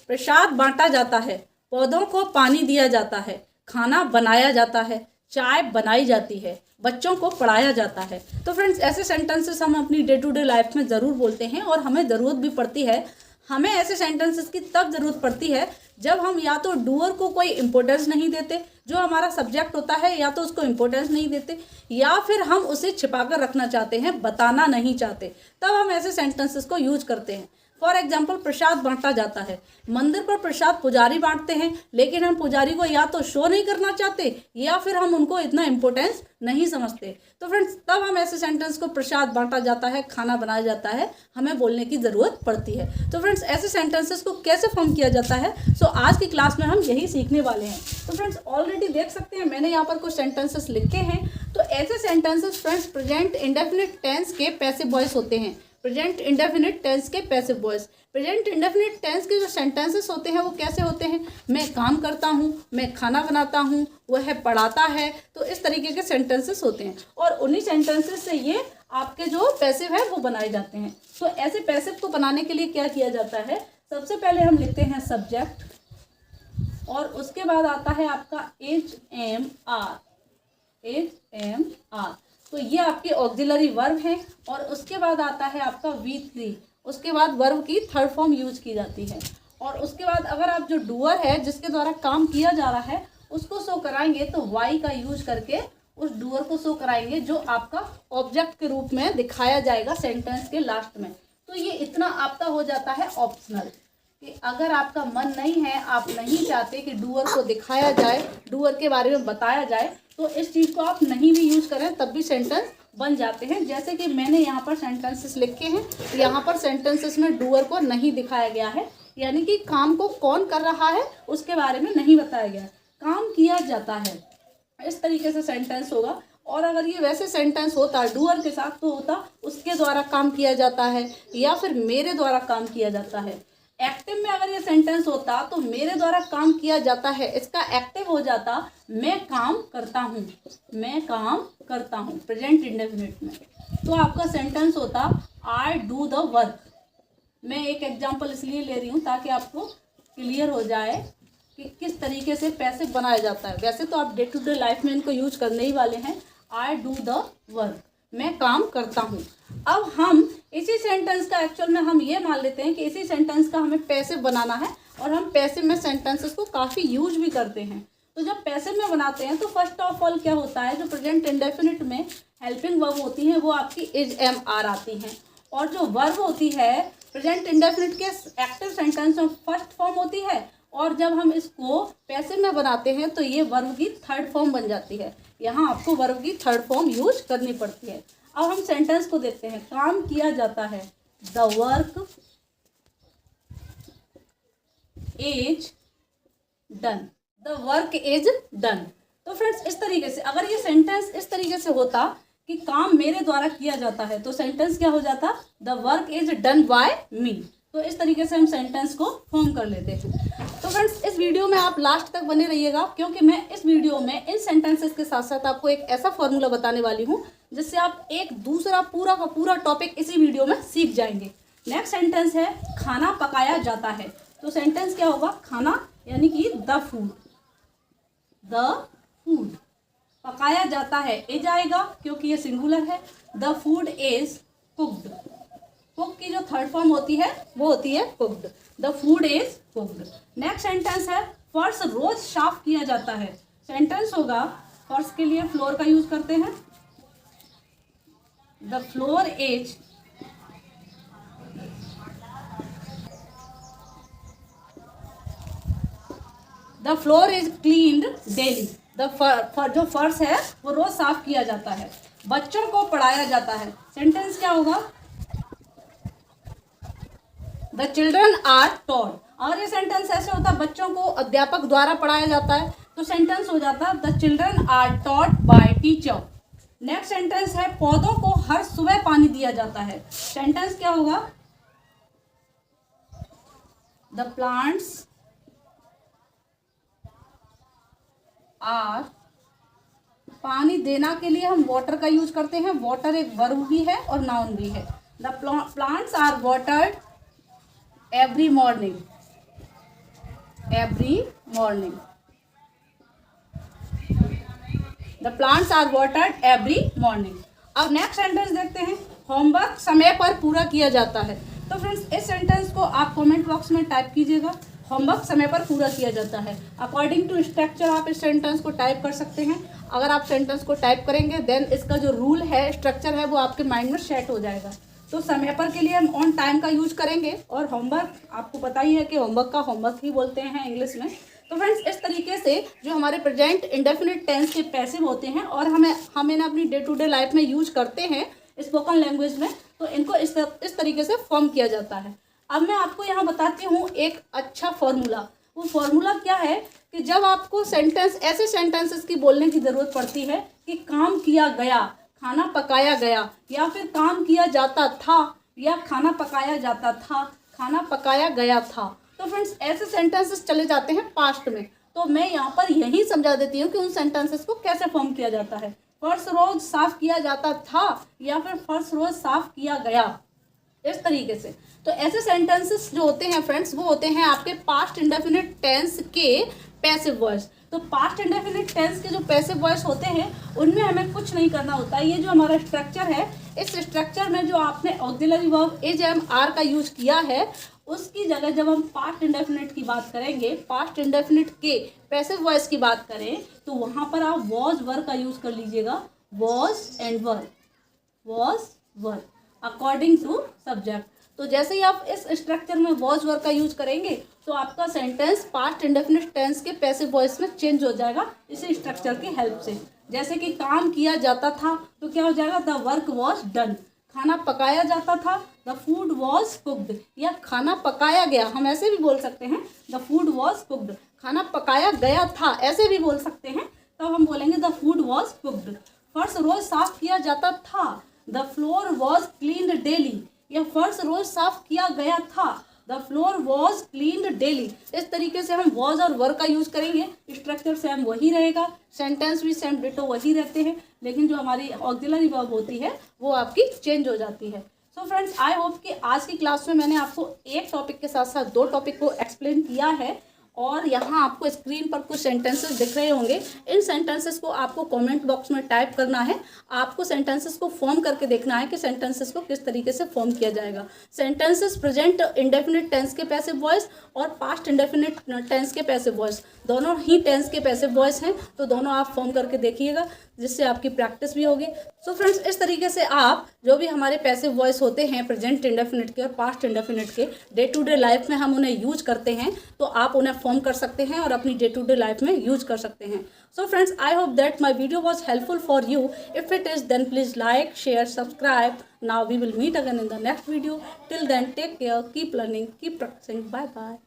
प्रसाद बांटा जाता है, पौधों को पानी दिया जाता है, खाना बनाया जाता है, चाय बनाई जाती है, बच्चों को पढ़ाया जाता है। तो फ्रेंड्स, ऐसे सेंटेंसेस हम अपनी डे टू डे लाइफ में ज़रूर बोलते हैं और हमें ज़रूरत भी पड़ती है। हमें ऐसे सेंटेंसेस की तब ज़रूरत पड़ती है जब हम या तो डूअर को कोई इंपॉर्टेंस नहीं देते, जो हमारा सब्जेक्ट होता है, या तो उसको इंपॉर्टेंस नहीं देते, या फिर हम उसे छिपा कर रखना चाहते हैं, बताना नहीं चाहते, तब हम ऐसे सेंटेंसेस को यूज करते हैं। फॉर एग्जाम्पल, प्रसाद बांटा जाता है। मंदिर पर प्रसाद पुजारी बांटते हैं, लेकिन हम पुजारी को या तो शो नहीं करना चाहते या फिर हम उनको इतना इंपॉर्टेंस नहीं समझते। तो फ्रेंड्स, तब हम ऐसे सेंटेंस को प्रसाद बांटा जाता है, खाना बनाया जाता है, हमें बोलने की ज़रूरत पड़ती है। तो फ्रेंड्स, ऐसे सेंटेंसेस को कैसे फॉर्म किया जाता है, सो आज की क्लास में हम यही सीखने वाले हैं। तो फ्रेंड्स, ऑलरेडी देख सकते हैं मैंने यहाँ पर कुछ सेंटेंसेस लिखे हैं। तो ऐसे sentences friends present indefinite tense के पैसिव वॉइस होते हैं। प्रेजेंट इंडेफिनिट टेंस के passive voice. Present indefinite tense के जो सेंटेंसेस होते हैं वो कैसे होते हैं? मैं काम करता हूँ, मैं खाना बनाता हूँ, वह पढ़ाता है। तो इस तरीके के सेंटेंसेस होते हैं और उन्हीं सेंटेंसेस से ये आपके जो पैसिव है वो बनाए जाते हैं। तो ऐसे पैसिव को बनाने के लिए क्या किया जाता है? सबसे पहले हम लिखते हैं सब्जेक्ट और उसके बाद आता है आपका एच एम आर। तो ये आपके ऑक्सिलरी वर्ब है और उसके बाद आता है आपका V3। उसके बाद वर्ब की थर्ड फॉर्म यूज की जाती है और उसके बाद अगर आप जो डूअर है जिसके द्वारा काम किया जा रहा है उसको शो कराएंगे तो वाई का यूज करके उस डूअर को शो कराएंगे जो आपका ऑब्जेक्ट के रूप में दिखाया जाएगा सेंटेंस के लास्ट में। तो ये इतना आपका हो जाता है ऑप्शनल कि अगर आपका मन नहीं है, आप नहीं चाहते कि डूअर को दिखाया जाए, डूअर के बारे में बताया जाए, तो इस चीज़ को आप नहीं भी यूज करें तब भी सेंटेंस बन जाते हैं। जैसे कि मैंने यहाँ पर सेंटेंसेस लिखे हैं, यहाँ पर सेंटेंसेस में डूअर को नहीं दिखाया गया है, यानी कि काम को कौन कर रहा है उसके बारे में नहीं बताया गया है, काम किया जाता है, इस तरीके से सेंटेंस होगा। और अगर ये वैसे सेंटेंस होता डूअर के साथ तो होता उसके द्वारा काम किया जाता है या फिर मेरे द्वारा काम किया जाता है। एक्टिव में अगर ये सेंटेंस होता तो मेरे द्वारा काम किया जाता है, इसका एक्टिव हो जाता मैं काम करता हूँ, मैं काम करता हूँ प्रेजेंट इंडेफिनिट में। तो आपका सेंटेंस होता आई डू द वर्क। मैं एक एग्जांपल इसलिए ले रही हूँ ताकि आपको क्लियर हो जाए कि किस तरीके से पैसिव बनाया जाता है। वैसे तो आप डे टू डे लाइफ में इनको यूज करने ही वाले हैं। आई डू द वर्क, मैं काम करता हूँ। अब हम इसी सेंटेंस का एक्चुअल में हम ये मान लेते हैं कि इसी सेंटेंस का हमें पैसिव बनाना है और हम पैसिव में सेंटेंसेस को काफ़ी यूज भी करते हैं। तो जब पैसिव में बनाते हैं तो फर्स्ट ऑफ ऑल क्या होता है, जो प्रेजेंट इंडेफिनिट में हेल्पिंग वर्ब होती हैं वो आपकी इज एम आर आती हैं और जो वर्ब होती है प्रेजेंट इंडेफिनिट के एक्टिव सेंटेंस में फर्स्ट फॉर्म होती है और जब हम इसको पैसिव में बनाते हैं तो ये वर्ब की थर्ड फॉर्म बन जाती है। यहाँ आपको वर्ब की थर्ड फॉर्म यूज करनी पड़ती है। अब हम सेंटेंस को देखते हैं। काम किया जाता है, the work is done, the work is done. तो फ्रेंड्स, इस तरीके से अगर ये सेंटेंस इस तरीके से होता कि काम मेरे द्वारा किया जाता है तो सेंटेंस क्या हो जाता? The work is done by me. तो इस तरीके से हम सेंटेंस को फॉर्म कर लेते हैं। तो फ्रेंड्स, इस वीडियो में आप लास्ट तक बने रहिएगा क्योंकि मैं इस वीडियो में इन सेंटेंसेस के साथ साथ आपको एक ऐसा फॉर्मूला बताने वाली हूँ जिससे आप एक दूसरा पूरा का पूरा टॉपिक इसी वीडियो में सीख जाएंगे। नेक्स्ट सेंटेंस है खाना पकाया जाता है। तो सेंटेंस क्या होगा? खाना यानी कि द फूड, द फूड। पकाया जाता है इज आएगा क्योंकि ये सिंगुलर है। The food is cooked, cook की जो थर्ड फॉर्म होती है वो होती है cooked. The food is cooked. Next sentence है फर्श रोज साफ किया जाता है। सेंटेंस होगा फर्श के लिए फ्लोर का यूज करते हैं। The floor is the floor is cleaned daily. जो फर्श है वो रोज साफ किया जाता है। बच्चों को पढ़ाया जाता है। सेंटेंस क्या होगा? The children are taught. अगर ये सेंटेंस ऐसे होता बच्चों को अध्यापक द्वारा पढ़ाया जाता है तो सेंटेंस हो जाता the children are taught by teacher. Next sentence है पौधों को हर सुबह पानी दिया जाता है। सेंटेंस क्या होगा? द प्लांट्स आर, पानी देना के लिए हम वाटर का यूज करते हैं। वाटर एक वर्ब भी है और नाउन भी है। The plants are watered every morning. every morning. The plants are watered every morning. अब नेक्स्ट सेंटेंस देखते हैं, होमवर्क समय पर पूरा किया जाता है। तो फ्रेंड्स इस सेंटेंस को आप कमेंट बॉक्स में टाइप कीजिएगा, होमवर्क समय पर पूरा किया जाता है। अकॉर्डिंग टू स्ट्रक्चर आप इस सेंटेंस को टाइप कर सकते हैं। अगर आप सेंटेंस को टाइप करेंगे देन इसका जो रूल है, स्ट्रक्चर है, वो आपके माइंड में सेट हो जाएगा। तो समय पर के लिए हम ऑन टाइम का यूज करेंगे, और होमवर्क आपको पता ही है कि होमवर्क का होमवर्क ही बोलते हैं इंग्लिश में। तो फ्रेंड्स इस तरीके से जो हमारे प्रेजेंट इंडेफिनिट टेंस के पैसिव होते हैं और हम इन्हें अपनी डे टू डे लाइफ में यूज करते हैं स्पोकन लैंग्वेज में, तो इनको इस तरीके से फॉर्म किया जाता है। अब मैं आपको यहाँ बताती हूँ एक अच्छा फॉर्मूला। वो फॉर्मूला क्या है कि जब आपको सेंटेंस, ऐसे सेंटेंसेस की बोलने की ज़रूरत पड़ती है कि काम किया गया, खाना पकाया गया, या फिर काम किया जाता था, या खाना पकाया जाता था, खाना पकाया गया था। तो फ्रेंड्स ऐसे सेंटेंसेस चले जाते हैं पास्ट में। तो मैं यहाँ पर यही समझा देती हूँ कि उन सेंटेंसेस को कैसे फॉर्म किया जाता है। फर्श रोज साफ किया जाता था, या फिर फर्श रोज साफ किया गया, इस तरीके से। तो ऐसे सेंटेंसेस जो होते हैं फ्रेंड्स, वो होते हैं आपके पास्ट इंडेफिनिट टेंस के पैसिव वॉइस। तो पास्ट इंडेफिनिट टेंस के जो पैसिव वॉइस होते हैं उनमें हमें कुछ नहीं करना होता। ये जो हमारा स्ट्रक्चर है, इस स्ट्रक्चर में जो आपने auxiliary verb is am are का यूज किया है, उसकी जगह जब हम पास्ट इंडेफिनिट की बात करेंगे, पास्ट इंडेफिनिट के पैसिव वॉइस की बात करें, तो वहाँ पर आप वॉज वर का यूज कर लीजिएगा। Was and were, was were according to subject. तो जैसे ही आप इस स्ट्रक्चर में वॉज वर का यूज करेंगे तो आपका सेंटेंस पास्ट इंडेफिनिट टेंस के पैसिव वॉइस में चेंज हो जाएगा इसी स्ट्रक्चर की हेल्प से। जैसे कि काम किया जाता था तो क्या हो जाएगा, द वर्क वॉज डन। खाना पकाया जाता था, द फूड वॉज कुक्ड। या खाना पकाया गया, हम ऐसे भी बोल सकते हैं, द फूड वॉज कुक्ड। खाना पकाया गया था, ऐसे भी बोल सकते हैं, तब हम बोलेंगे द फूड वॉज कुक्ड। फर्श रोज साफ किया जाता था, the floor was cleaned daily. या फर्श रोज साफ किया गया था, the floor was cleaned daily. इस तरीके से हम वॉज और वर का यूज करेंगे, स्ट्रक्चर सेम वही रहेगा, सेंटेंस भी सेम डिटो वही रहते हैं, लेकिन जो हमारी ऑक्सिलरी वर्ब होती है वो आपकी चेंज हो जाती है। सो फ्रेंड्स आई होप कि आज की क्लास में मैंने आपको एक टॉपिक के साथ साथ दो टॉपिक को एक्सप्लेन किया है, और यहाँ आपको स्क्रीन पर कुछ सेंटेंसेस दिख रहे होंगे। इन सेंटेंसेस को आपको कमेंट बॉक्स में टाइप करना है। आपको सेंटेंसेस को फॉर्म करके देखना है कि सेंटेंसेस को किस तरीके से फॉर्म किया जाएगा। सेंटेंसेस प्रेजेंट इंडेफिनिट टेंस के पैसिव वॉइस और पास्ट इंडेफिनिट टेंस के पैसिव वॉइस, दोनों ही टेंस के पैसिव वॉइस हैं, तो दोनों आप फॉर्म करके देखिएगा, जिससे आपकी प्रैक्टिस भी होगी। सो फ्रेंड्स इस तरीके से आप जो भी हमारे पैसिव वॉइस होते हैं प्रेजेंट इंडेफिनिट के और पास्ट इंडेफिनिट के, डे टू डे लाइफ में हम उन्हें यूज करते हैं, तो आप उन्हें फॉर्म कर सकते हैं और अपनी डे टू डे लाइफ में यूज कर सकते हैं। So friends I hope that my video was helpful for you. If it is then please like, share, subscribe. Now we will meet again in the next video. Till then take care, keep learning, keep practising. Bye bye.